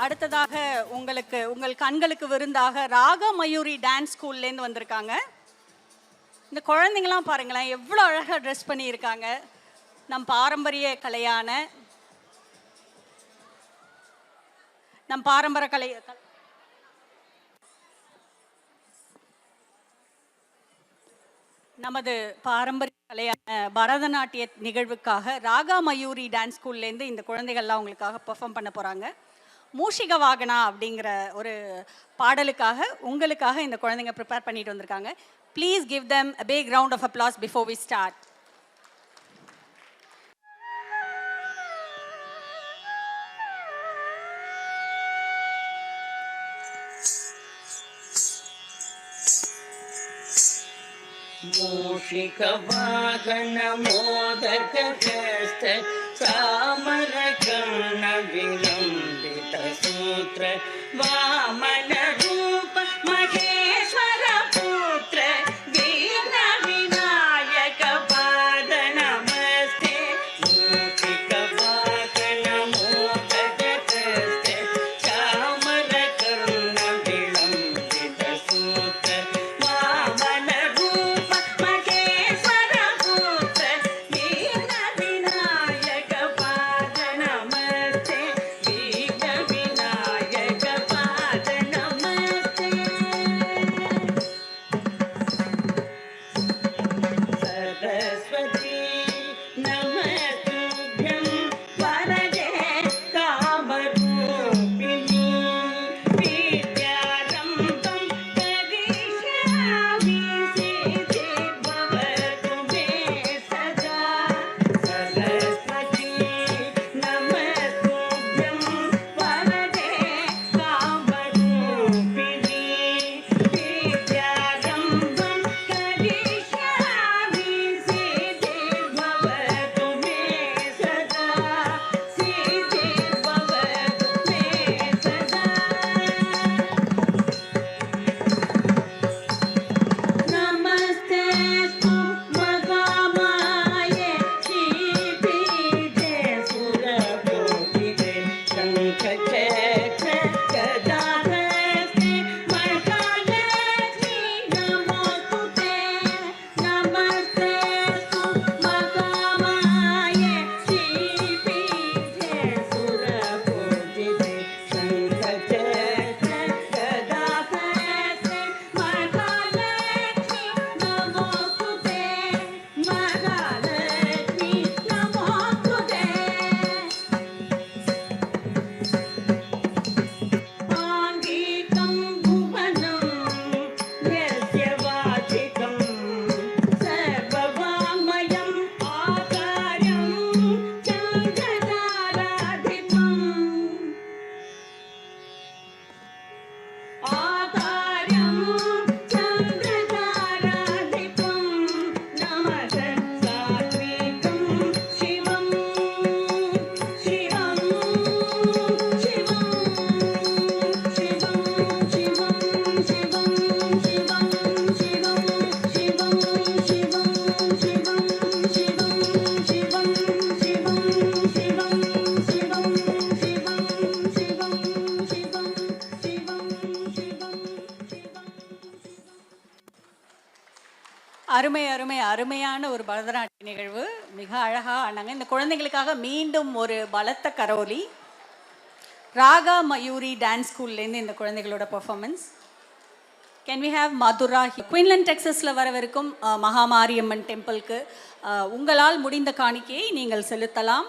அடுத்ததாக உங்கள் கண்களுக்கு விருந்தாக ராக மயூரி டான்ஸ் ஸ்கூல்லேருந்து வந்திருக்காங்க. இந்த குழந்தைங்களாம் பாருங்களேன், எவ்வளோ அழகாக ட்ரெஸ் பண்ணியிருக்காங்க. நம் பாரம்பரிய கலையான நமது பாரம்பரிய கலையான பரதநாட்டிய நிகழ்வுக்காக ராகா மயூரி டான்ஸ் ஸ்கூல்லேருந்து இந்த குழந்தைகள்லாம் உங்களுக்காக பெர்ஃபார்ம் பண்ண போகிறாங்க. மூஷிக வாகனா அப்படிங்கிற ஒரு பாடலுக்காக உங்களுக்காக இந்த குழந்தைங்க ப்ரிப்பேர் பண்ணிட்டு வந்திருக்காங்க. Please give them a big round of applause before we start. मूषिक वाहन मोदक हस्त चामर कर्ण विलंबित सूत्र वामन रूप महेश्वर पुत्र वीर विनायक पाद नमस्ते मूषिक वाहन मोदक हस्त चामर कर्ण विलंबित सूत्र वामन அருமையான ஒரு பரதநாட்டிய நிகழ்வு. மிக அழகாக ஆனாங்க. இந்த குழந்தைங்களுக்காக மீண்டும் ஒரு பலத்த கரோலி. ராகா மயூரி டான்ஸ் ஸ்கூல்லேருந்து இந்த குழந்தைகளோட performance. Can we have Madhura? குயின்லண்ட் டெக்ஸஸில் வரவிருக்கும் மகாமாரியம்மன் டெம்பிளுக்கு உங்களால் முடிந்த காணிக்கையை நீங்கள் செலுத்தலாம்.